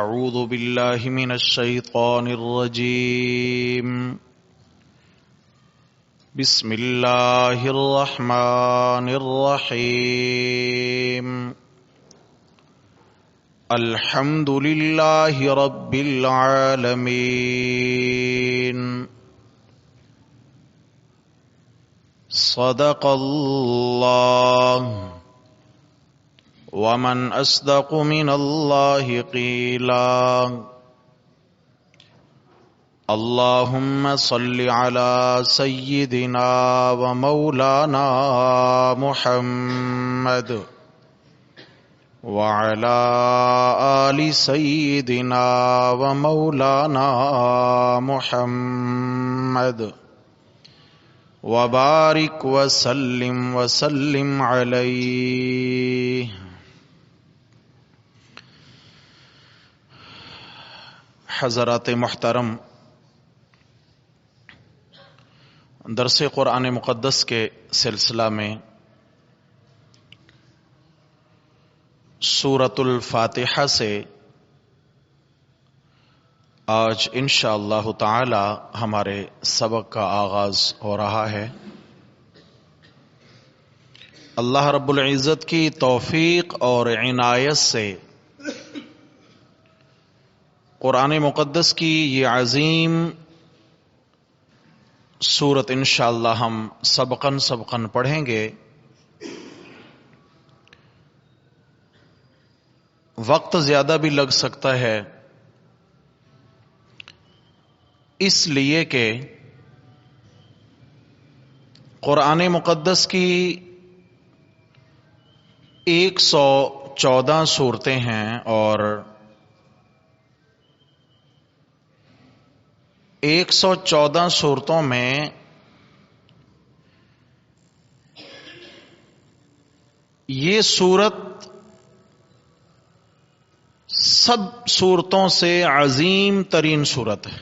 أعوذ بالله من الشيطان الرجيم بسم الله الرحمن الرحيم الحمد لله رب العالمين صدق الله ومن أصدق من الله قيلا اللهم صل على سيدنا ومولانا محمد وعلى آل سيدنا ومولانا محمد وبارك وسلم عليه. حضرات محترم، درس قرآن مقدس کے سلسلہ میں سورۃ الفاتحہ سے آج انشاءاللہ تعالی ہمارے سبق کا آغاز ہو رہا ہے. اللہ رب العزت کی توفیق اور عنایت سے قرآن مقدس کی یہ عظیم سورت انشاءاللہ ہم سبقاً پڑھیں گے. وقت زیادہ بھی لگ سکتا ہے، اس لیے کہ قرآن مقدس کی 114 سورتیں ہیں اور 114 سورتوں میں یہ سورت سب سورتوں سے عظیم ترین سورت ہے.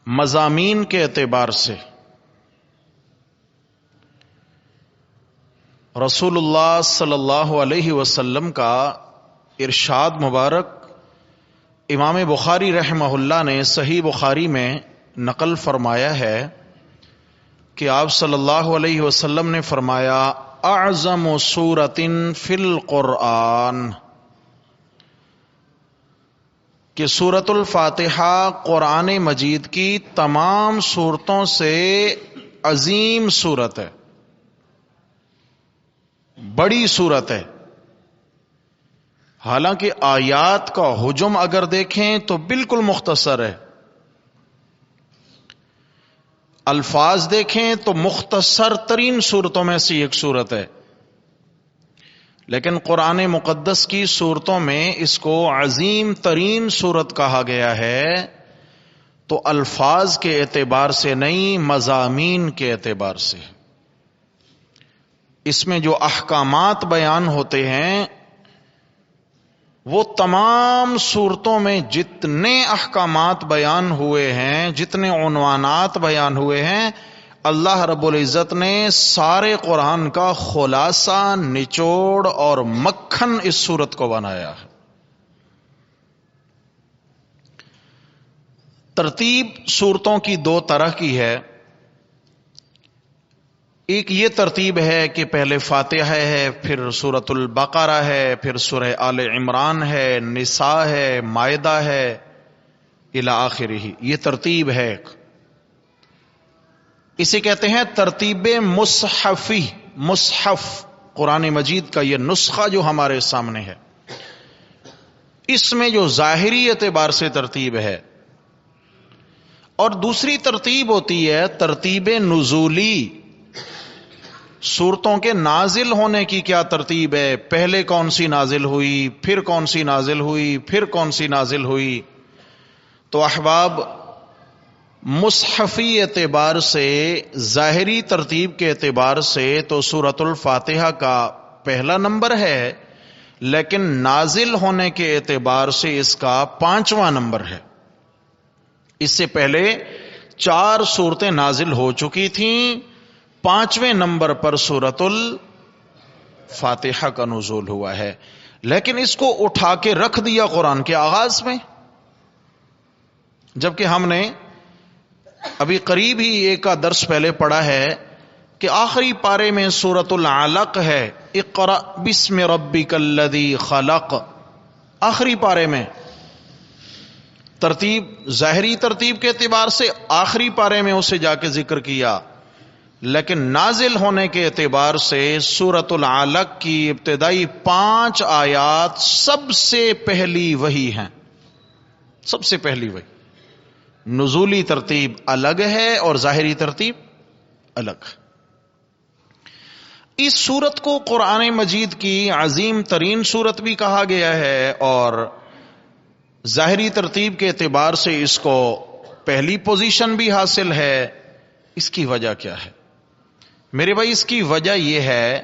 مضامین کے اعتبار سے رسول اللہ صلی اللہ علیہ وسلم کا ارشاد مبارک امام بخاری رحمہ اللہ نے صحیح بخاری میں نقل فرمایا ہے کہ آپ صلی اللہ علیہ وسلم نے فرمایا اعظم سورۃ فی القرآن، کہ سورۃ الفاتحہ قرآن مجید کی تمام سورتوں سے عظیم سورت ہے، بڑی سورت ہے. حالانکہ آیات کا حجم اگر دیکھیں تو بالکل مختصر ہے، الفاظ دیکھیں تو مختصر ترین صورتوں میں سے ایک صورت ہے، لیکن قرآن مقدس کی صورتوں میں اس کو عظیم ترین صورت کہا گیا ہے. تو الفاظ کے اعتبار سے نہیں، مضامین کے اعتبار سے. اس میں جو احکامات بیان ہوتے ہیں وہ تمام صورتوں میں جتنے احکامات بیان ہوئے ہیں، جتنے عنوانات بیان ہوئے ہیں، اللہ رب العزت نے سارے قرآن کا خلاصہ، نچوڑ اور مکھن اس صورت کو بنایا ہے. ترتیب صورتوں کی دو طرح کی ہے. ایک یہ ترتیب ہے کہ پہلے فاتحہ ہے، پھر سورۃ البقرہ ہے، پھر سورہ آل عمران ہے، نساء ہے، مائدہ ہے، الی آخرہ. یہ ترتیب ہے. اسے کہتے ہیں ترتیب مصحفی. مصحف قرآن مجید کا یہ نسخہ جو ہمارے سامنے ہے، اس میں جو ظاہری اعتبار سے ترتیب ہے. اور دوسری ترتیب ہوتی ہے ترتیب نزولی. سورتوں کے نازل ہونے کی کیا ترتیب ہے، پہلے کون سی نازل ہوئی، پھر کون سی نازل ہوئی، پھر کون سی نازل ہوئی. تو احباب، مصحفی اعتبار سے، ظاہری ترتیب کے اعتبار سے تو سورۃ الفاتحہ کا پہلا نمبر ہے، لیکن نازل ہونے کے اعتبار سے اس کا 5واں نمبر ہے. اس سے پہلے 4 سورتیں نازل ہو چکی تھیں، 5ویں نمبر پر سورۃ فاتحہ کا نزول ہوا ہے، لیکن اس کو اٹھا کے رکھ دیا قرآن کے آغاز میں، جبکہ ہم نے ابھی قریب ہی ایک کا درس پہلے پڑھا ہے کہ آخری پارے میں سورۃ العلق ہے، اقرأ بسم ربک الذی خلق، آخری پارے میں ترتیب، ظاہری ترتیب کے اعتبار سے آخری پارے میں اسے جا کے ذکر کیا، لیکن نازل ہونے کے اعتبار سے سورۃ العلق کی ابتدائی 5 آیات سب سے پہلی وحی ہیں، سب سے پہلی وحی۔ نزولی ترتیب الگ ہے اور ظاہری ترتیب الگ۔ اس سورت کو قرآن مجید کی عظیم ترین سورت بھی کہا گیا ہے، اور ظاہری ترتیب کے اعتبار سے اس کو پہلی پوزیشن بھی حاصل ہے۔ اس کی وجہ کیا ہے میرے بھائی؟ اس کی وجہ یہ ہے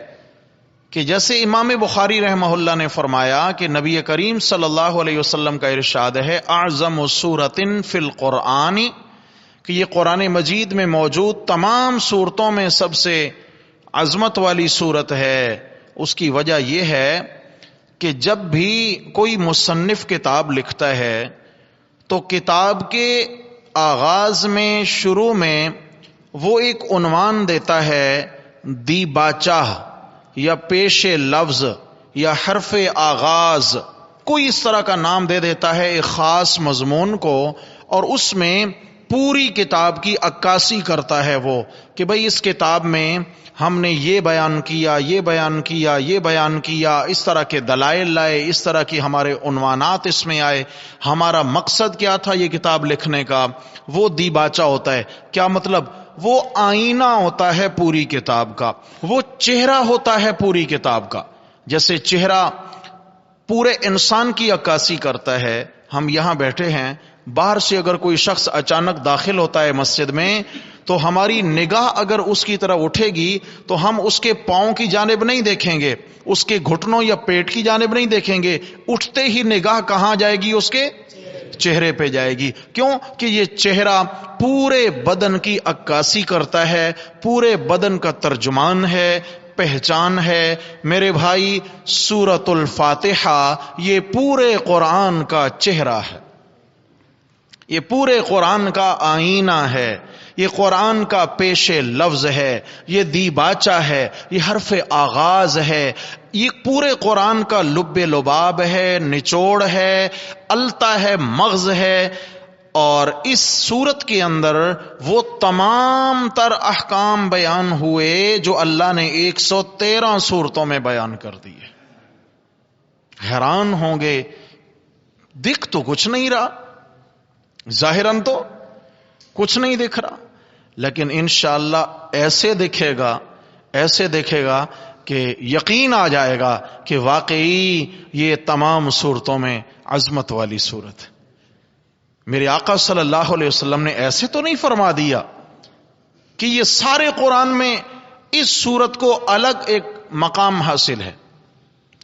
کہ جیسے امام بخاری رحمہ اللہ نے فرمایا کہ نبی کریم صلی اللہ علیہ وسلم کا ارشاد ہے اعظم سورۃ فی القرآن، کہ یہ قرآن مجید میں موجود تمام سورتوں میں سب سے عظمت والی سورت ہے۔ اس کی وجہ یہ ہے کہ جب بھی کوئی مصنف کتاب لکھتا ہے تو کتاب کے آغاز میں، شروع میں وہ ایک عنوان دیتا ہے، دی باچہ یا پیش لفظ یا حرف آغاز، کوئی اس طرح کا نام دے دیتا ہے ایک خاص مضمون کو، اور اس میں پوری کتاب کی عکاسی کرتا ہے وہ کہ بھئی اس کتاب میں ہم نے یہ بیان کیا، یہ بیان کیا، یہ بیان کیا، اس طرح کے دلائل لائے، اس طرح کی ہمارے عنوانات اس میں آئے، ہمارا مقصد کیا تھا یہ کتاب لکھنے کا، وہ دیباچہ ہوتا ہے۔ کیا مطلب؟ وہ آئینہ ہوتا ہے پوری کتاب کا، وہ چہرہ ہوتا ہے پوری کتاب کا۔ جیسے چہرہ پورے انسان کی عکاسی کرتا ہے، ہم یہاں بیٹھے ہیں، باہر سے اگر کوئی شخص اچانک داخل ہوتا ہے مسجد میں تو ہماری نگاہ اگر اس کی طرف اٹھے گی تو ہم اس کے پاؤں کی جانب نہیں دیکھیں گے، اس کے گھٹنوں یا پیٹ کی جانب نہیں دیکھیں گے، اٹھتے ہی نگاہ کہاں جائے گی؟ اس کے چہرے پہ جائے گی۔ کیوں؟ کہ یہ چہرہ پورے بدن کی عکاسی کرتا ہے، پورے بدن کا ترجمان ہے، پہچان ہے۔ میرے بھائی، سورۃ الفاتحہ یہ پورے قرآن کا چہرہ ہے، یہ پورے قرآن کا آئینہ ہے، یہ قرآن کا پیش لفظ ہے، یہ دیباچہ ہے، یہ حرف آغاز ہے، یہ پورے قرآن کا لب لباب ہے، نچوڑ ہے، التا ہے، مغز ہے۔ اور اس سورت کے اندر وہ تمام تر احکام بیان ہوئے جو اللہ نے 113 سورتوں میں بیان کر دیے۔ حیران ہوں گے، دکھ تو کچھ نہیں رہا، ظاہراً تو کچھ نہیں دکھ رہا، لیکن انشاءاللہ ایسے دکھے گا کہ یقین آ جائے گا کہ واقعی یہ تمام صورتوں میں عظمت والی صورت ہے۔ میرے آقا صلی اللہ علیہ وسلم نے ایسے تو نہیں فرما دیا کہ یہ سارے قرآن میں اس صورت کو الگ ایک مقام حاصل ہے۔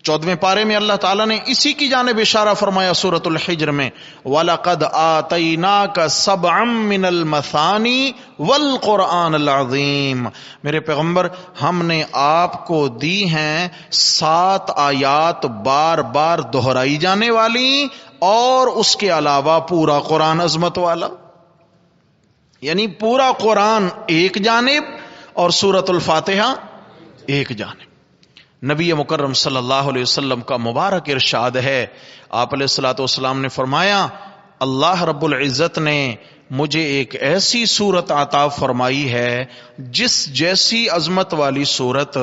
14ویں پارے میں اللہ تعالیٰ نے اسی کی جانب اشارہ فرمایا سورۃ الحجر میں، وَلَقَدْ آتَيْنَاكَ سَبْعًا مِّنَ الْمَثَانِي وَالْقُرْآنِ الْعَظِيمِ، میرے پیغمبر ہم نے آپ کو دی ہیں 7 آیات بار بار دہرائی جانے والی، اور اس کے علاوہ پورا قرآن عظمت والا، یعنی پورا قرآن ایک جانب اور سورۃ الفاتحہ ایک جانب۔ نبی مکرم صلی اللہ علیہ وسلم کا مبارک ارشاد ہے، آپ علیہ الصلوۃ والسلام نے فرمایا اللہ رب العزت نے مجھے ایک ایسی صورت عطا فرمائی ہے جس جیسی عظمت والی صورت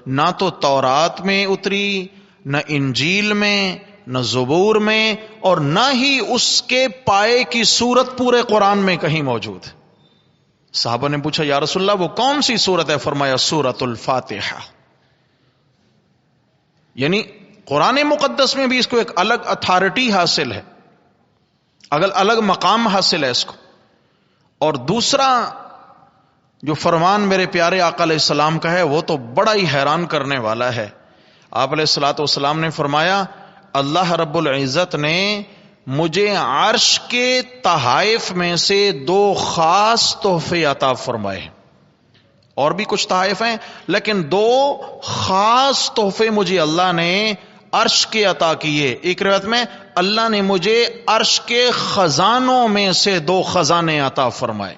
نہ تو تورات میں اتری، نہ انجیل میں، نہ زبور میں، اور نہ ہی اس کے پائے کی صورت پورے قرآن میں کہیں موجود ہے۔ صحابہ نے پوچھا یا رسول اللہ وہ کون سی صورت ہے؟ فرمایا سورۃ الفاتحہ۔ یعنی قرآن مقدس میں بھی اس کو ایک الگ اتھارٹی حاصل ہے، الگ مقام حاصل ہے اس کو۔ اور دوسرا جو فرمان میرے پیارے آقا علیہ السلام کا ہے وہ تو بڑا ہی حیران کرنے والا ہے۔ آپ علیہ الصلوۃ والسلام نے فرمایا اللہ رب العزت نے مجھے عرش کے تحائف میں سے 2 خاص تحفے عطا فرمائے، اور بھی کچھ تحائف ہیں، لیکن دو خاص تحفے مجھے اللہ نے عرش کے عطا کیے. ایک روایت میں اللہ نے مجھے عرش کے خزانوں میں سے 2 خزانے عطا فرمائے.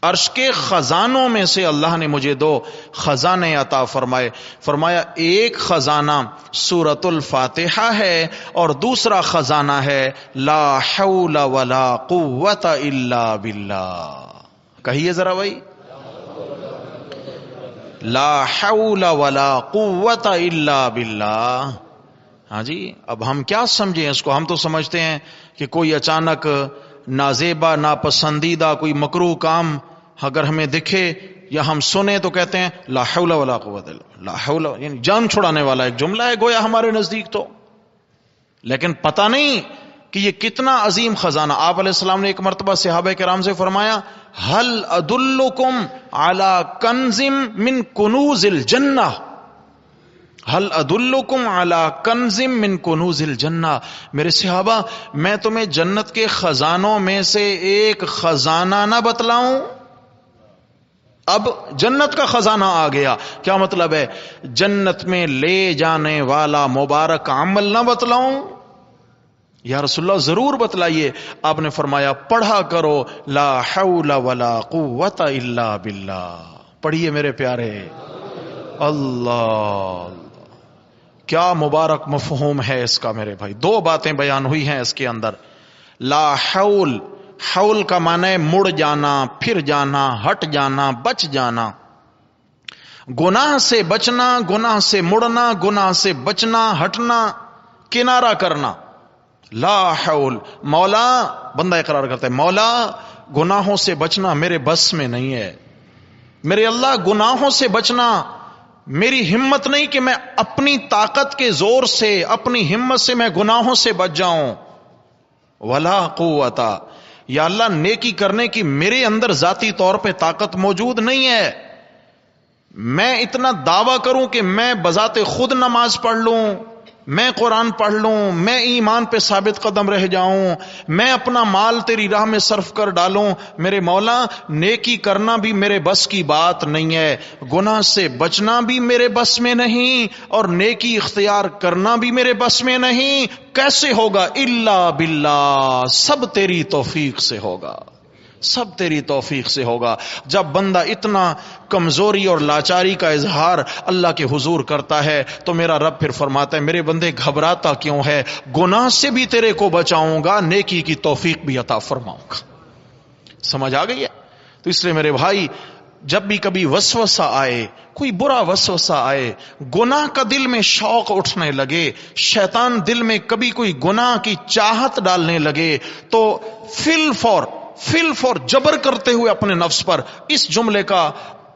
عرش کے خزانوں میں سے اللہ نے مجھے 2 خزانے عطا فرمائے. فرمایا ایک خزانہ سورۃ الفاتحہ ہے اور دوسرا خزانہ ہے لا حول ولا قوت الا باللہ. کہیے ذرا بھائی، لا حول ولا قوت الا باللہ. ہاں جی، اب ہم کیا سمجھیں اس کو؟ ہم تو سمجھتے ہیں کہ کوئی اچانک نازیبا ناپسندیدہ کوئی مکروہ کام اگر ہمیں دکھے یا ہم سنیں تو کہتے ہیں لا حول ولا قوت الا باللہ. لا حول یعنی جان چھڑانے والا ایک جملہ ہے گویا ہمارے نزدیک تو، لیکن پتہ نہیں کہ یہ کتنا عظیم خزانہ. آپ علیہ السلام نے ایک مرتبہ صحابہ کرام سے فرمایا هل ادلکم علی کنز من کنوز الجنہ، هل ادلکم علی کنز من کنوز الجنہ. میرے صحابہ، میں تمہیں جنت کے خزانوں میں سے ایک خزانہ نہ بتلاؤں؟ اب جنت کا خزانہ آ گیا، کیا مطلب ہے؟ جنت میں لے جانے والا مبارک عمل نہ بتلاؤں؟ یا رسول اللہ ضرور بتلائیے. آپ نے فرمایا پڑھا کرو لا حول ولا قوت الا باللہ. پڑھیے میرے پیارے. اللہ، کیا مبارک مفہوم ہے اس کا میرے بھائی. 2 باتیں بیان ہوئی ہیں اس کے اندر. لا حول، حول کا معنی ہے مڑ جانا، پھر جانا، ہٹ جانا، بچ جانا. گناہ سے بچنا، گناہ سے مڑنا، گناہ سے بچنا، ہٹنا، کنارہ کرنا. لا حول. مولا، بندہ اقرار کرتا ہے مولا گناہوں سے بچنا میرے بس میں نہیں ہے. میرے اللہ گناہوں سے بچنا میری ہمت نہیں کہ میں اپنی طاقت کے زور سے، اپنی ہمت سے میں گناہوں سے بچ جاؤں. ولا قوت، یا اللہ نیکی کرنے کی میرے اندر ذاتی طور پہ طاقت موجود نہیں ہے. میں اتنا دعویٰ کروں کہ میں بذات خود نماز پڑھ لوں، میں قرآن پڑھ لوں، میں ایمان پہ ثابت قدم رہ جاؤں، میں اپنا مال تیری راہ میں صرف کر ڈالوں. میرے مولا نیکی کرنا بھی میرے بس کی بات نہیں ہے، گناہ سے بچنا بھی میرے بس میں نہیں، اور نیکی اختیار کرنا بھی میرے بس میں نہیں. کیسے ہوگا؟ الا باللہ، سب تیری توفیق سے ہوگا، سب تیری توفیق سے ہوگا. جب بندہ اتنا کمزوری اور لاچاری کا اظہار اللہ کے حضور کرتا ہے تو میرا رب پھر فرماتا ہے میرے بندے گھبراتا کیوں ہے؟ گناہ سے بھی تیرے کو بچاؤں گا، نیکی کی توفیق بھی عطا فرماؤں گا. سمجھ آ گئی ہے؟ تو اس لیے میرے بھائی، جب بھی کبھی وسوسہ آئے، کوئی برا وسوسہ آئے، گناہ کا دل میں شوق اٹھنے لگے، شیطان دل میں کبھی کوئی گناہ کی چاہت ڈالنے لگے، تو فل فور جبر کرتے ہوئے اپنے نفس پر اس جملے کا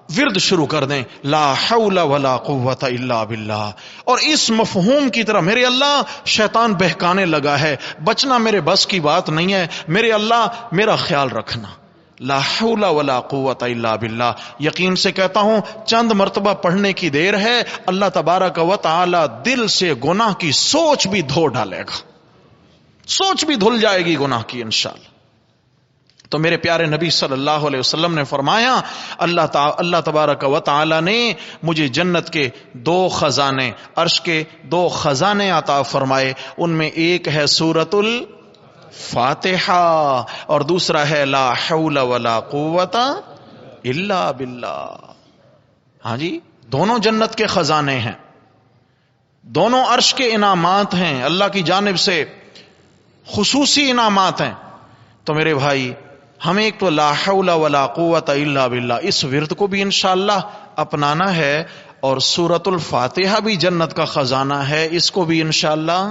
ورد شروع کر دیں، لا حول ولا قوت الا باللہ. اور اس مفہوم کی طرح میرے اللہ شیطان بہکانے لگا ہے، بچنا میرے بس کی بات نہیں ہے، میرے اللہ میرا خیال رکھنا. لا حول ولا قوت الا باللہ. یقین سے کہتا ہوں چند مرتبہ پڑھنے کی دیر ہے، اللہ تبارک و تعالی دل سے گناہ کی سوچ بھی دھو ڈالے گا، سوچ بھی دھل جائے گی گناہ کی انشاءاللہ. تو میرے پیارے نبی صلی اللہ علیہ وسلم نے فرمایا اللہ تبارک و تعالی نے مجھے جنت کے 2 خزانے، عرش کے 2 خزانے عطا فرمائے. ان میں ایک ہے سورۃ الفاتحہ اور دوسرا ہے لا حول ولا قوت الا باللہ. ہاں جی، دونوں جنت کے خزانے ہیں، دونوں عرش کے انعامات ہیں، اللہ کی جانب سے خصوصی انعامات ہیں. تو میرے بھائی، ہمیں ایک تو لا حول ولا قوت الا باللہ اس ورد کو بھی انشاءاللہ اپنانا ہے، اور سورۃ الفاتحہ بھی جنت کا خزانہ ہے، اس کو بھی انشاءاللہ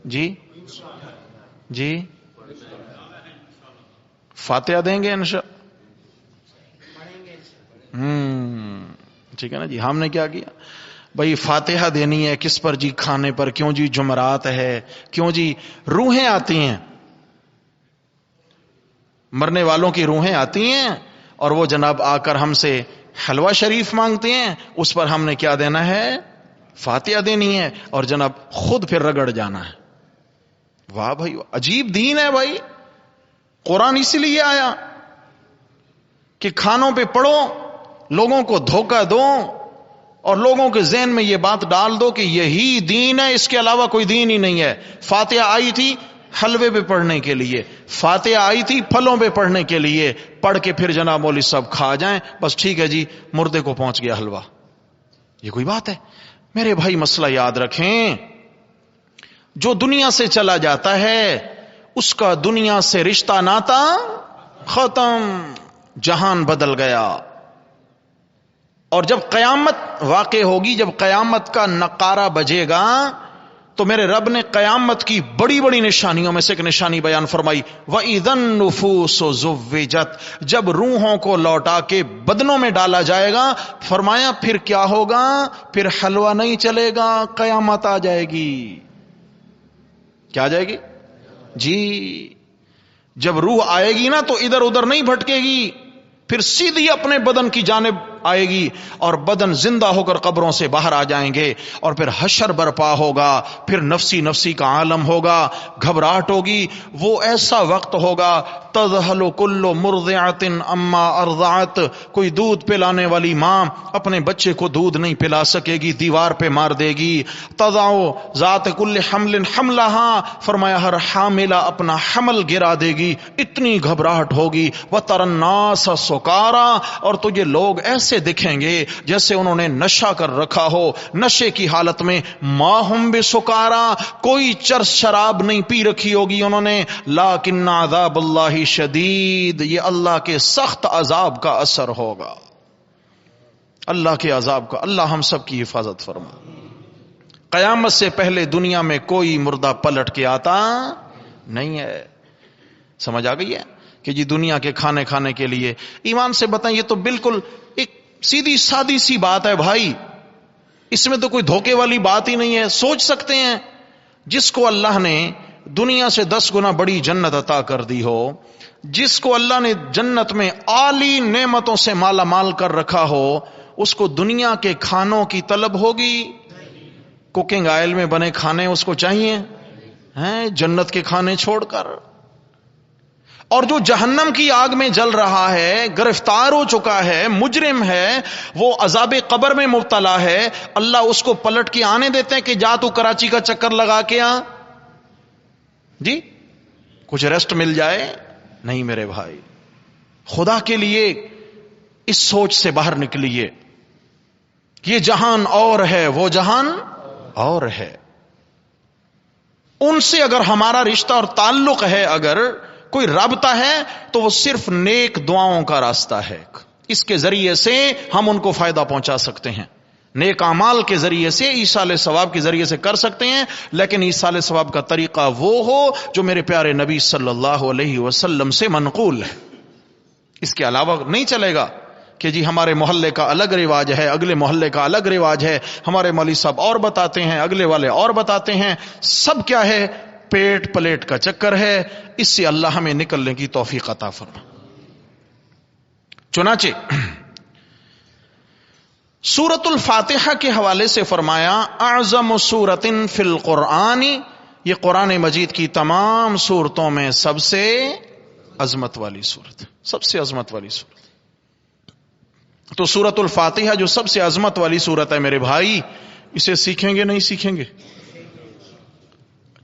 جی فاتحہ دیں گے انشاءاللہ. ٹھیک ہے نا جی. ہم نے کیا کیا بھائی؟ فاتحہ دینی ہے. کس پر جی؟ کھانے پر. کیوں جی؟ جمعرات ہے. کیوں جی؟ روحیں آتی ہیں، مرنے والوں کی روحیں آتی ہیں، اور وہ جناب آ کر ہم سے حلوہ شریف مانگتے ہیں، اس پر ہم نے کیا دینا ہے؟ فاتحہ دینی ہے، اور جناب خود پھر رگڑ جانا ہے. واہ بھائی، عجیب دین ہے بھائی. قرآن اسی لیے آیا کہ کھانوں پہ پڑھو لوگوں کو دھوکہ دو اور لوگوں کے ذہن میں یہ بات ڈال دو کہ یہی دین ہے، اس کے علاوہ کوئی دین ہی نہیں ہے۔ فاتحہ آئی تھی حلوے پہ پڑھنے کے لیے، فاتحہ آئی تھی پھلوں پہ پڑھنے کے لیے، پڑھ کے پھر جناب مولوی صاحب کھا جائیں، بس ٹھیک ہے جی مردے کو پہنچ گیا حلوہ۔ یہ کوئی بات ہے؟ میرے بھائی مسئلہ یاد رکھیں، جو دنیا سے چلا جاتا ہے اس کا دنیا سے رشتہ ناتا ختم، جہان بدل گیا۔ اور جب قیامت واقع ہوگی، جب قیامت کا نقارہ بجے گا، تو میرے رب نے قیامت کی بڑی بڑی نشانیوں میں سے ایک نشانی بیان فرمائی، وَإِذَا النُّفُوسُ زُوِّجَتْ، جب روحوں کو لوٹا کے بدنوں میں ڈالا جائے گا، فرمایا پھر کیا ہوگا؟ پھر حلوہ نہیں چلے گا، قیامت آ جائے گی۔ کیا آ جائے گی؟ جی، جب روح آئے گی نا تو ادھر ادھر نہیں بھٹکے گی، پھر سیدھی اپنے بدن کی جانب آئے گی، اور بدن زندہ ہو کر قبروں سے باہر آ جائیں گے، اور پھر حشر برپا ہوگا، پھر نفسی نفسی کا عالم ہوگا، گھبراہٹ ہوگی۔ وہ ایسا وقت ہوگا تذہل کل مرضعۃ اما ارضعت، کوئی دودھ پلانے والی ماں اپنے بچے کو دودھ نہیں پلا سکے گی، دیوار پہ مار دے گی۔ تضع ذات کل حمل حملہا، فرمایا ہر حاملہ اپنا حمل گرا دے گی، اتنی گھبراہٹ ہوگی۔ وتری الناس سکارا، اور تجھے لوگ ایسے دکھیں گے جیسے انہوں نے نشہ کر رکھا ہو، نشے کی حالت میں۔ ما ہم بسکارا، کوئی چرس شراب نہیں پی رکھی ہوگی انہوں نے، لیکن عذاب اللہ شدید، یہ اللہ کے سخت عذاب کا اثر ہوگا، اللہ کے عذاب کا۔ اللہ ہم سب کی حفاظت فرما۔ قیامت سے پہلے دنیا میں کوئی مردہ پلٹ کے آتا نہیں ہے۔ سمجھ آ گئی ہے کہ جی دنیا کے کھانے کھانے کے لیے ایمان سے بتائیں، یہ تو بالکل ایک سیدھی سادی سی بات ہے بھائی، اس میں تو کوئی دھوکے والی بات ہی نہیں ہے۔ سوچ سکتے ہیں جس کو اللہ نے دنیا سے 10 گنا بڑی جنت عطا کر دی ہو، جس کو اللہ نے جنت میں اعلی نعمتوں سے مالا مال کر رکھا ہو، اس کو دنیا کے کھانوں کی طلب ہوگی؟ کوکنگ آئل میں بنے کھانے اس کو چاہیے ہیں جنت کے کھانے چھوڑ کر؟ اور جو جہنم کی آگ میں جل رہا ہے، گرفتار ہو چکا ہے، مجرم ہے، وہ عذاب قبر میں مبتلا ہے، اللہ اس کو پلٹ کے آنے دیتے ہیں کہ جا تو کراچی کا چکر لگا کے آ، جی کچھ ریسٹ مل جائے؟ نہیں میرے بھائی، خدا کے لیے اس سوچ سے باہر نکلیے، یہ جہان اور ہے، وہ جہان اور ہے۔ ان سے اگر ہمارا رشتہ اور تعلق ہے، اگر کوئی رابطہ ہے، تو وہ صرف نیک دعاؤں کا راستہ ہے، اس کے ذریعے سے ہم ان کو فائدہ پہنچا سکتے ہیں، نیک اعمال کے ذریعے سے، ایصال ثواب کے ذریعے سے کر سکتے ہیں، لیکن ایصال ثواب کا طریقہ وہ ہو جو میرے پیارے نبی صلی اللہ علیہ وسلم سے منقول ہے۔ اس کے علاوہ نہیں چلے گا کہ جی ہمارے محلے کا الگ رواج ہے، اگلے محلے کا الگ رواج ہے، ہمارے مولوی صاحب اور بتاتے ہیں، اگلے والے اور بتاتے ہیں، سب کیا ہے؟ پیٹ پلیٹ کا چکر ہے۔ اس سے اللہ ہمیں نکلنے کی توفیق عطا فرما۔ چنانچہ سورۃ الفاتحہ کے حوالے سے فرمایا اعظم سورۃ فی القرآن، یہ قرآن مجید کی تمام سورتوں میں سب سے عظمت والی سورت، سب سے عظمت والی سورت۔ تو سورۃ الفاتحہ جو سب سے عظمت والی سورت ہے میرے بھائی، اسے سیکھیں گے نہیں سیکھیں گے؟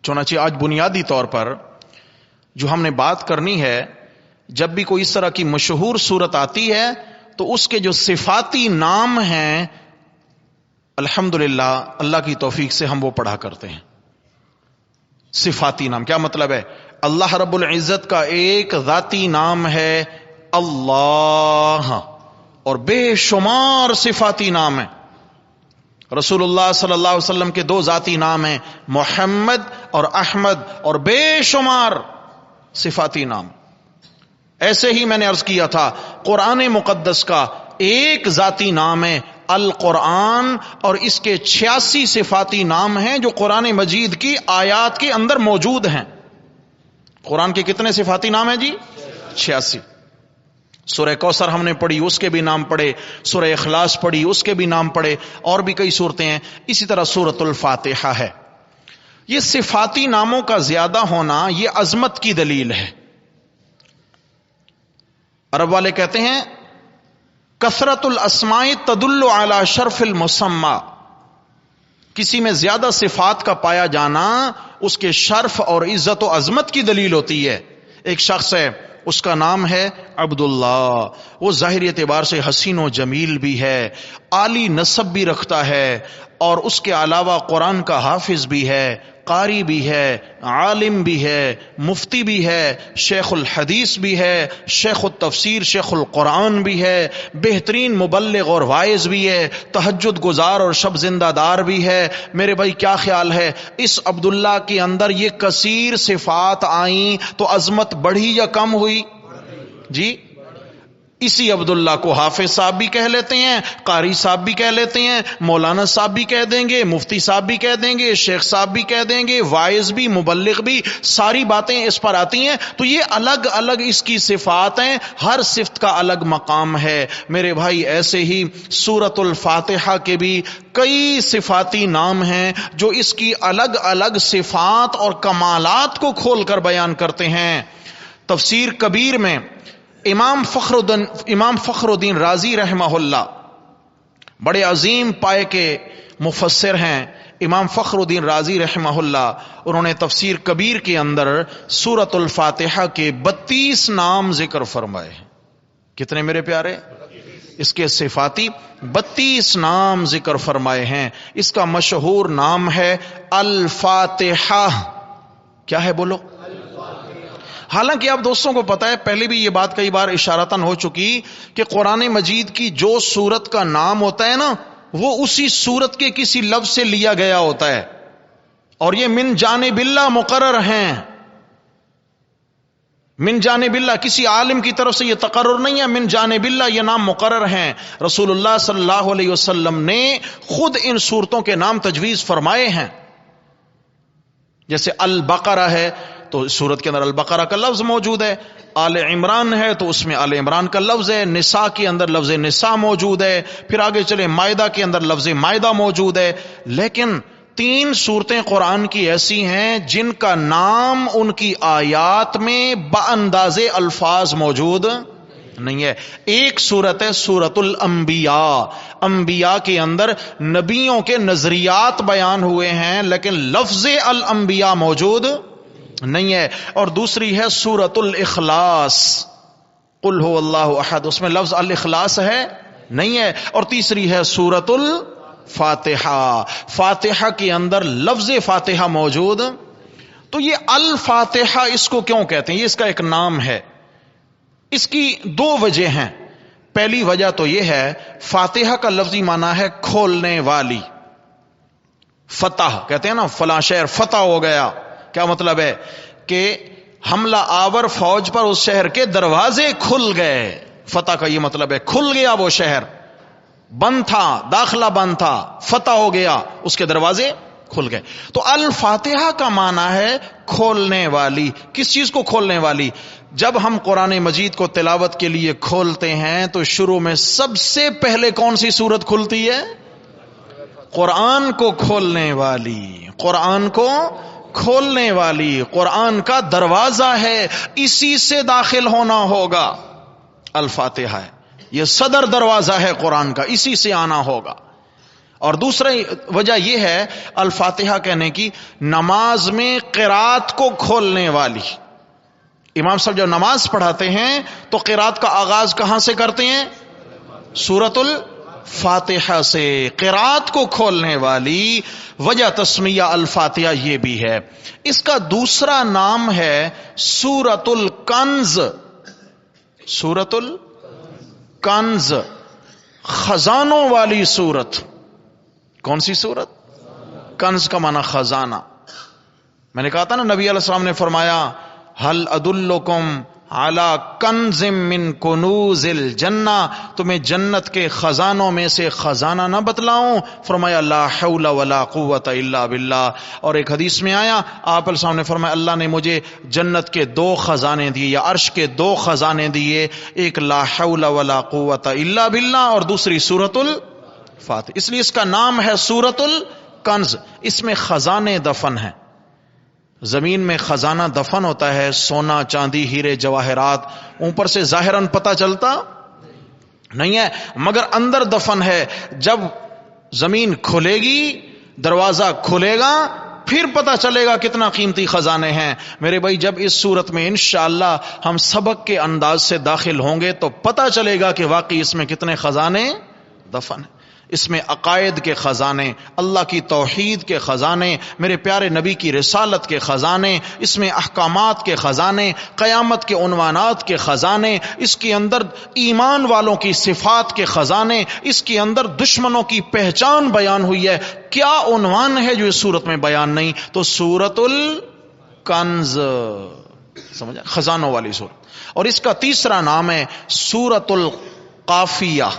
چنانچہ آج بنیادی طور پر جو ہم نے بات کرنی ہے، جب بھی کوئی اس طرح کی مشہور سورت آتی ہے تو اس کے جو صفاتی نام ہیں، الحمدللہ اللہ کی توفیق سے ہم وہ پڑھا کرتے ہیں۔ صفاتی نام کیا مطلب ہے؟ اللہ رب العزت کا ایک ذاتی نام ہے اللہ، اور بے شمار صفاتی نام ہیں۔ رسول اللہ صلی اللہ علیہ وسلم کے 2 ذاتی نام ہیں، محمد اور احمد، اور بے شمار صفاتی نام۔ ایسے ہی میں نے عرض کیا تھا، قرآن مقدس کا ایک ذاتی نام ہے القرآن، اور اس کے 86 صفاتی نام ہیں جو قرآن مجید کی آیات کے اندر موجود ہیں۔ قرآن کے کتنے صفاتی نام ہیں جی؟ 86۔ سورہ کوثر ہم نے پڑھی، اس کے بھی نام پڑھے، سورہ اخلاص پڑھی، اس کے بھی نام پڑھے، اور بھی کئی صورتیں ہیں۔ اسی طرح سورۃ الفاتحہ ہے۔ یہ صفاتی ناموں کا زیادہ ہونا یہ عظمت کی دلیل ہے۔ عرب والے کہتے ہیں کثرت الاسماء تدل علی شرف المسمى، کسی میں زیادہ صفات کا پایا جانا اس کے شرف اور عزت و عظمت کی دلیل ہوتی ہے. ایک شخص ہے، اس کا نام ہے عبداللہ، وہ ظاہری اعتبار سے حسین و جمیل بھی ہے، عالی نسب بھی رکھتا ہے، اور اس کے علاوہ قرآن کا حافظ بھی ہے، قاری بھی ہے، عالم بھی ہے، مفتی بھی ہے، شیخ الحدیث بھی ہے، شیخ التفسیر شیخ القرآن بھی ہے، بہترین مبلغ اور واعظ بھی ہے، تہجد گزار اور شب زندہ دار بھی ہے. میرے بھائی کیا خیال ہے اس عبداللہ کے اندر یہ کثیر صفات آئیں تو عظمت بڑھی یا کم ہوئی؟ جی، اسی عبداللہ کو حافظ صاحب بھی کہہ لیتے ہیں، قاری صاحب بھی کہہ لیتے ہیں، مولانا صاحب بھی کہہ دیں گے، مفتی صاحب بھی کہہ دیں گے، شیخ صاحب بھی کہہ دیں گے، واعظ بھی، مبلغ بھی، ساری باتیں اس پر آتی ہیں. تو یہ الگ الگ اس کی صفات ہیں، ہر صفت کا الگ مقام ہے. میرے بھائی ایسے ہی سورۃ الفاتحہ کے بھی کئی صفاتی نام ہیں جو اس کی الگ الگ صفات اور کمالات کو کھول کر بیان کرتے ہیں. تفسیر کبیر میں امام فخر الدین رازی رحمہ اللہ بڑے عظیم پائے کے مفسر ہیں. امام فخر الدین رازی رحمہ اللہ، انہوں نے تفسیر کبیر کے اندر سورۃ الفاتحہ کے 32 نام ذکر فرمائے ہیں. کتنے میرے پیارے؟ اس کے صفاتی 32 نام ذکر فرمائے ہیں. اس کا مشہور نام ہے الفاتحہ. کیا ہے بولو؟ حالانکہ آپ دوستوں کو پتا ہے، پہلے بھی یہ بات کئی بار اشارتاً ہو چکی کہ قرآن مجید کی جو سورت کا نام ہوتا ہے نا، وہ اسی سورت کے کسی لفظ سے لیا گیا ہوتا ہے، اور یہ من جانب اللہ مقرر ہیں. من جانب اللہ، کسی عالم کی طرف سے یہ تقرر نہیں ہے، من جانب اللہ یہ نام مقرر ہیں. رسول اللہ صلی اللہ علیہ وسلم نے خود ان سورتوں کے نام تجویز فرمائے ہیں. جیسے البقرہ ہے تو سورت کے اندر البقرہ کا لفظ موجود ہے، آل عمران ہے تو اس میں آل عمران کا لفظ ہے، نساء کے اندر لفظ نساء موجود ہے، پھر آگے چلے مائدہ کے اندر لفظ مائدہ موجود ہے. لیکن 3 صورتیں قرآن کی ایسی ہیں جن کا نام ان کی آیات میں بانداز الفاظ موجود نہیں ہے. ایک صورت ہے سورۃ الانبیاء، انبیاء کے اندر نبیوں کے نظریات بیان ہوئے ہیں لیکن لفظ الانبیاء موجود نہیں ہے. اور دوسری ہے سورۃ الاخلاص، قل هو اللہ احد، اس میں لفظ الاخلاص ہے نہیں ہے. اور تیسری ہے سورۃ الفاتحہ، فاتحہ کے اندر لفظ فاتحہ موجود. تو یہ الفاتحہ اس کو کیوں کہتے ہیں؟ یہ اس کا ایک نام ہے. اس کی 2 وجہ ہیں. پہلی وجہ تو یہ ہے، فاتحہ کا لفظی معنی ہے کھولنے والی. فتح کہتے ہیں نا، فلاں شہر فتح ہو گیا. کیا مطلب ہے؟ کہ حملہ آور فوج پر اس شہر کے دروازے کھل گئے. فتح کا یہ مطلب ہے کھل گیا، وہ شہر بند تھا، داخلہ بند تھا، فتح ہو گیا، اس کے دروازے کھل گئے. تو الفاتحہ کا معنی ہے کھولنے والی. کس چیز کو کھولنے والی؟ جب ہم قرآن مجید کو تلاوت کے لیے کھولتے ہیں تو شروع میں سب سے پہلے کون سی سورت کھلتی ہے؟ قرآن کو کھولنے والی. قرآن کو کھولنے والی، قرآن کا دروازہ ہے، اسی سے داخل ہونا ہوگا. الفاتحہ ہے، یہ صدر دروازہ ہے قرآن کا، اسی سے آنا ہوگا. اور دوسری وجہ یہ ہے الفاتحہ کہنے کی، نماز میں قرات کو کھولنے والی. امام صاحب جب نماز پڑھاتے ہیں تو قرات کا آغاز کہاں سے کرتے ہیں؟ سورۃ الفاتحہ سے. قرات کو کھولنے والی وجہ تسمیہ الفاتحہ یہ بھی ہے. اس کا دوسرا نام ہے سورۃ الکنز. سورۃ الکنز، خزانوں والی سورت. کون سی سورت؟ کنز کا معنی خزانہ. میں نے کہا تھا نا، نبی علیہ السلام نے فرمایا ہل ادلکم علی کنز من کنوز الجنہ، تمہیں جنت کے خزانوں میں سے خزانہ نہ بتلاؤں؟ فرمایا لا حول ولا قوت الا باللہ. اور ایک حدیث میں آیا، آپ علیہ السلام نے فرمایا اللہ نے مجھے جنت کے 2 خزانے دیے، یا عرش کے 2 خزانے دیے، ایک لا حول ولا قوت الا باللہ اور دوسری سورۃ الفاتحہ. اس لیے اس کا نام ہے سورۃ الکنز. اس میں خزانے دفن ہیں. زمین میں خزانہ دفن ہوتا ہے، سونا چاندی ہیرے جواہرات، اوپر سے ظاہراً پتہ چلتا نہیں ہے، مگر اندر دفن ہے. جب زمین کھلے گی، دروازہ کھلے گا، پھر پتہ چلے گا کتنا قیمتی خزانے ہیں. میرے بھائی جب اس صورت میں انشاءاللہ ہم سبق کے انداز سے داخل ہوں گے تو پتہ چلے گا کہ واقعی اس میں کتنے خزانے دفن ہیں. اس میں عقائد کے خزانے، اللہ کی توحید کے خزانے، میرے پیارے نبی کی رسالت کے خزانے، اس میں احکامات کے خزانے، قیامت کے عنوانات کے خزانے، اس کے اندر ایمان والوں کی صفات کے خزانے، اس کے اندر دشمنوں کی پہچان بیان ہوئی ہے. کیا عنوان ہے جو اس صورت میں بیان نہیں؟ تو سورۃ الکنز، سمجھا، خزانوں والی سورت. اور اس کا تیسرا نام ہے سورۃ القافیہ.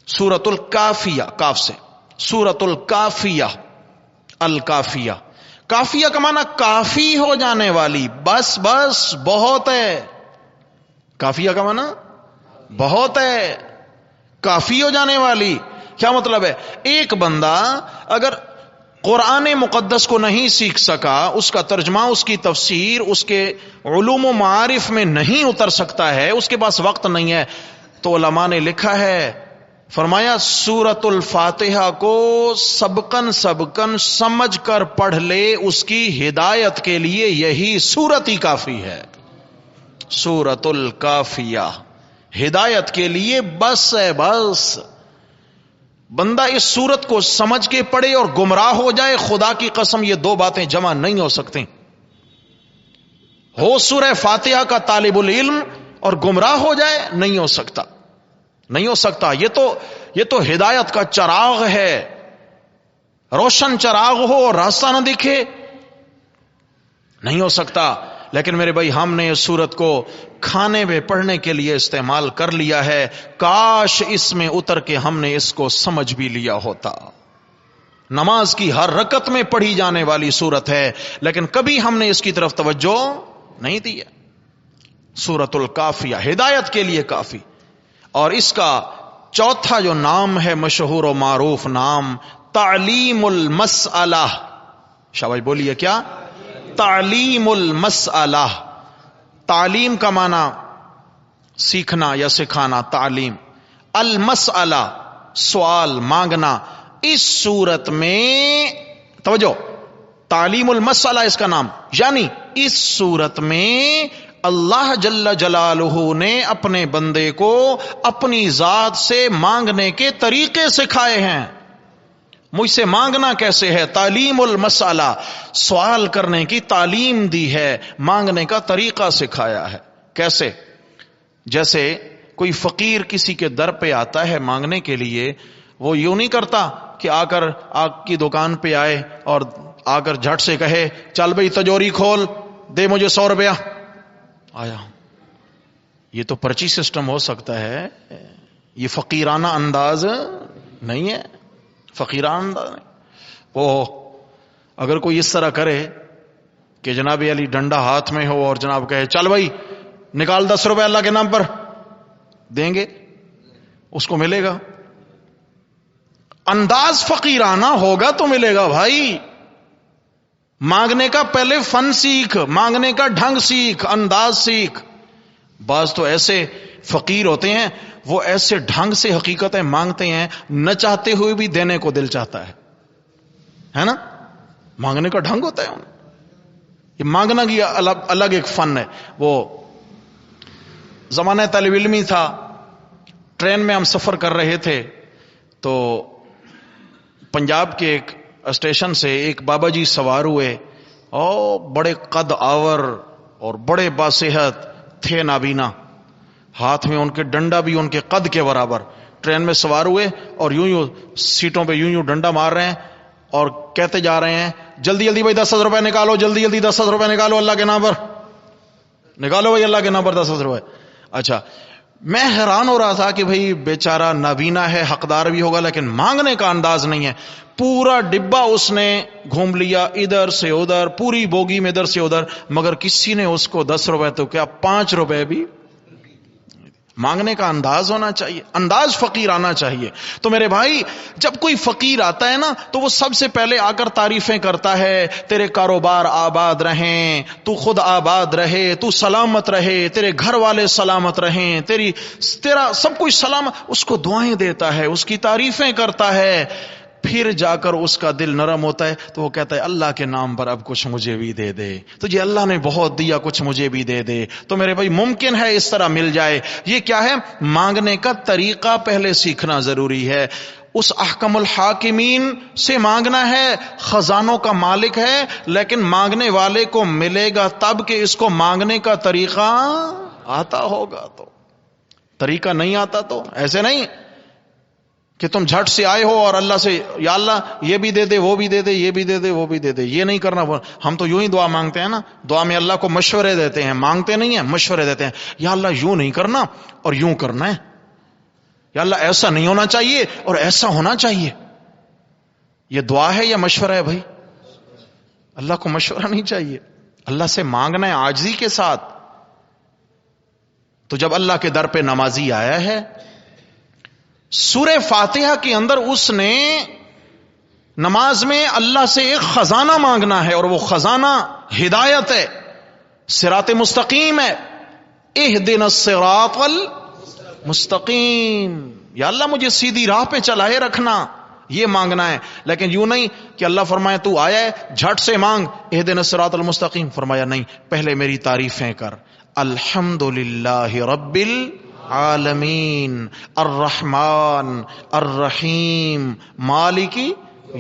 سورۃ الکافیہ، کاف سے، سورۃ الکافیہ. الکافیہ، کافیہ کا معنی کافی ہو جانے والی، بس بس بہت ہے. کافیہ کا معنی بہت ہے، کافی ہو جانے والی. کیا مطلب ہے؟ ایک بندہ اگر قرآن مقدس کو نہیں سیکھ سکا، اس کا ترجمہ، اس کی تفسیر، اس کے علوم و معارف میں نہیں اتر سکتا ہے، اس کے پاس وقت نہیں ہے، تو علماء نے لکھا ہے، فرمایا سورۃ الفاتحہ کو سبقن سمجھ کر پڑھ لے، اس کی ہدایت کے لیے یہی سورت ہی کافی ہے. سورۃ الکافیہ ہدایت کے لیے بس ہے، بس. بندہ اس سورت کو سمجھ کے پڑھے اور گمراہ ہو جائے، خدا کی قسم یہ دو باتیں جمع نہیں ہو سکتی. ہو سورہ فاتحہ کا طالب العلم اور گمراہ ہو جائے، نہیں ہو سکتا، نہیں ہو سکتا. یہ تو ہدایت کا چراغ ہے. روشن چراغ ہو اور راستہ نہ دکھے، نہیں ہو سکتا. لیکن میرے بھائی ہم نے اس سورت کو کھانے میں پڑھنے کے لیے استعمال کر لیا ہے. کاش اس میں اتر کے ہم نے اس کو سمجھ بھی لیا ہوتا. نماز کی ہر رکعت میں پڑھی جانے والی سورت ہے، لیکن کبھی ہم نے اس کی طرف توجہ نہیں دی ہے. سورۃ الکافیہ ہدایت کے لیے کافی. اور اس کا چوتھا جو نام ہے مشہور و معروف نام، تعلیم المسئلہ. شاباش بولیے، کیا؟ تعلیم المسئلہ. تعلیم کا معنی سیکھنا یا سکھانا، تعلیم. المسئلہ سوال، مانگنا. اس صورت میں توجہ، تعلیم المسئلہ اس کا نام، یعنی اس صورت میں اللہ جل جلالہ نے اپنے بندے کو اپنی ذات سے مانگنے کے طریقے سکھائے ہیں. مجھ سے مانگنا کیسے ہے؟ تعلیم المسئلہ، سوال کرنے کی تعلیم دی ہے، مانگنے کا طریقہ سکھایا ہے. کیسے؟ جیسے کوئی فقیر کسی کے در پہ آتا ہے مانگنے کے لیے، وہ یوں نہیں کرتا کہ آ کر آپ کی دکان پہ آئے اور آ کر جھٹ سے کہے چل بھئی تجوری کھول، دے مجھے 100 روپیہ. آیا، یہ تو پرچی سسٹم ہو سکتا ہے، یہ فقیرانہ انداز نہیں ہے. فقیرانہ انداز نہیں. وہ اگر کوئی اس طرح کرے کہ جناب علی ڈنڈا ہاتھ میں ہو اور جناب کہے چل بھائی نکال 10 روپے اللہ کے نام پر، دیں گے؟ اس کو ملے گا؟ انداز فقیرانہ ہوگا تو ملے گا بھائی. مانگنے کا پہلے فن سیکھ، مانگنے کا ڈھنگ سیکھ، انداز سیکھ. بعض تو ایسے فقیر ہوتے ہیں، وہ ایسے ڈھنگ سے حقیقتیں مانگتے ہیں، نہ چاہتے ہوئے بھی دینے کو دل چاہتا ہے نا؟ مانگنے کا ڈھنگ ہوتا ہے. یہ مانگنا کی الگ ایک فن ہے. وہ زمانہ طالب علمی تھا، ٹرین میں ہم سفر کر رہے تھے تو پنجاب کے ایک اسٹیشن سے ایک بابا جی سوار ہوئے، اور بڑے قد آور اور بڑے باصحت تھے، نابینا، ہاتھ میں ان کے ڈنڈا بھی ان کے قد کے برابر. ٹرین میں سوار ہوئے اور یوں سیٹوں پہ یوں ڈنڈا مار رہے ہیں اور کہتے جا رہے ہیں جلدی جلدی بھائی 10,000 روپے نکالو، جلدی جلدی 10,000 روپے نکالو اللہ کے نام پر، نکالو بھائی اللہ کے نام پر 10,000 روپے. اچھا، میں حیران ہو رہا تھا کہ بھئی بیچارہ نابینا ہے، حقدار بھی ہوگا، لیکن مانگنے کا انداز نہیں ہے. پورا ڈبہ اس نے گھوم لیا، ادھر سے ادھر، پوری بوگی میں ادھر سے ادھر، مگر کسی نے اس کو 10 روپے تو کیا 5 روپے بھی. مانگنے کا انداز ہونا چاہیے، انداز فقیر آنا چاہیے۔ تو میرے بھائی جب کوئی فقیر آتا ہے نا تو وہ سب سے پہلے آ کر تعریفیں کرتا ہے، تیرے کاروبار آباد رہیں، تو خود آباد رہے، تو سلامت رہے، تیرے گھر والے سلامت رہیں، تیرا سب کچھ سلامت، اس کو دعائیں دیتا ہے، اس کی تعریفیں کرتا ہے۔ پھر جا کر اس کا دل نرم ہوتا ہے تو وہ کہتا ہے اللہ کے نام پر اب کچھ مجھے بھی دے دے، تجھے اللہ نے بہت دیا، کچھ مجھے بھی دے دے۔ تو میرے بھائی ممکن ہے اس طرح مل جائے۔ یہ کیا ہے؟ مانگنے کا طریقہ پہلے سیکھنا ضروری ہے۔ اس احکم الحاکمین سے مانگنا ہے، خزانوں کا مالک ہے، لیکن مانگنے والے کو ملے گا تب کہ اس کو مانگنے کا طریقہ آتا ہوگا۔ تو طریقہ نہیں آتا تو ایسے نہیں کہ تم جھٹ سے آئے ہو اور اللہ سے یا اللہ یہ بھی دے دے، وہ بھی دے دے، یہ بھی دے دے، وہ بھی دے دے، یہ نہیں کرنا۔ ہم تو یوں ہی دعا مانگتے ہیں نا، دعا میں اللہ کو مشورے دیتے ہیں، مانگتے نہیں ہیں، مشورے دیتے ہیں۔ یا اللہ یوں نہیں کرنا اور یوں کرنا ہے، یا اللہ ایسا نہیں ہونا چاہیے اور ایسا ہونا چاہیے۔ یہ دعا ہے یا مشورہ ہے بھائی؟ اللہ کو مشورہ نہیں چاہیے، اللہ سے مانگنا ہے عاجزی کے ساتھ۔ تو جب اللہ کے در پہ نمازی آیا ہے، سورہ فاتحہ کے اندر اس نے نماز میں اللہ سے ایک خزانہ مانگنا ہے، اور وہ خزانہ ہدایت ہے، صراط مستقیم ہے۔ اہدنا الصراط المستقیم، یا اللہ مجھے سیدھی راہ پہ چلائے رکھنا، یہ مانگنا ہے۔ لیکن یوں نہیں کہ اللہ فرمائے تو آیا ہے جھٹ سے مانگ اہدنا الصراط المستقیم، فرمایا نہیں، پہلے میری تعریفیں کر۔ الحمدللہ رب العالمین الرحمن الرحیم مالکی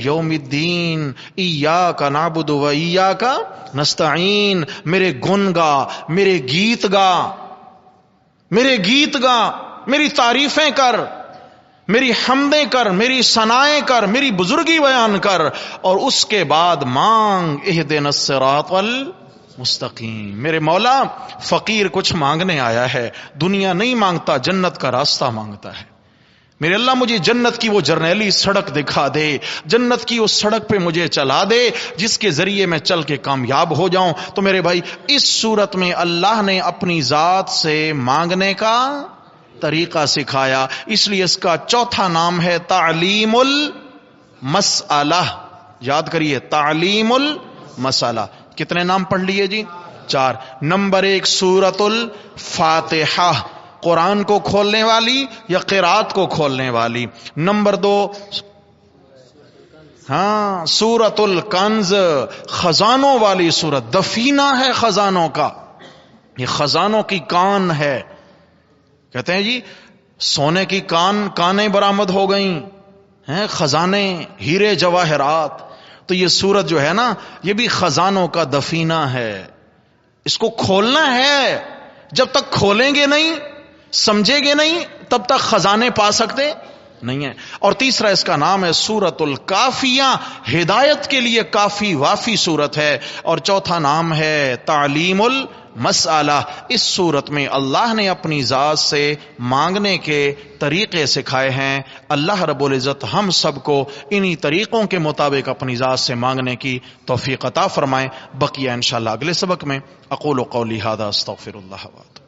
یوم الدین ایاک نعبد و ایاک نستعین۔ میرے گن گا، میرے گیت گا، میرے گیت گا، میری تعریفیں کر، میری حمدیں کر، میری ثنائیں کر، میری بزرگی بیان کر، اور اس کے بعد مانگ اہدنا الصراط المستقیم۔ میرے مولا فقیر کچھ مانگنے آیا ہے، دنیا نہیں مانگتا، جنت کا راستہ مانگتا ہے۔ میرے اللہ مجھے جنت کی وہ جرنیلی سڑک دکھا دے، جنت کی اس سڑک پہ مجھے چلا دے جس کے ذریعے میں چل کے کامیاب ہو جاؤں۔ تو میرے بھائی اس صورت میں اللہ نے اپنی ذات سے مانگنے کا طریقہ سکھایا، اس لیے اس کا چوتھا نام ہے تعلیم المسئلہ۔ یاد کریے، تعلیم المسئلہ۔ کتنے نام پڑھ لیے جی؟ 4۔ نمبر 1 سورۃ الفاتحہ، قرآن کو کھولنے والی یا قرات کو کھولنے والی۔ نمبر 2 سورۃ الکنز، خزانوں والی سورت، دفینہ ہے خزانوں کا، یہ خزانوں کی کان ہے۔ کہتے ہیں جی سونے کی کانیں برآمد ہو گئیں ہیں، خزانے، ہیرے جواہرات۔ تو یہ سورت جو ہے نا یہ بھی خزانوں کا دفینہ ہے، اس کو کھولنا ہے۔ جب تک کھولیں گے نہیں، سمجھیں گے نہیں، تب تک خزانے پا سکتے نہیں ہیں۔ اور تیسرا اس کا نام ہے سورۃ الکافیہ، ہدایت کے لیے کافی وافی سورت ہے۔ اور چوتھا نام ہے تعلیم المسئلہ۔ اس سورت میں اللہ نے اپنی ذات سے مانگنے کے طریقے سکھائے ہیں۔ اللہ رب العزت ہم سب کو انہی طریقوں کے مطابق اپنی ذات سے مانگنے کی توفیق عطا فرمائے۔ بقیہ انشاءاللہ اگلے سبق میں۔ اقول قولی ھذا استغفر اللہ واتوب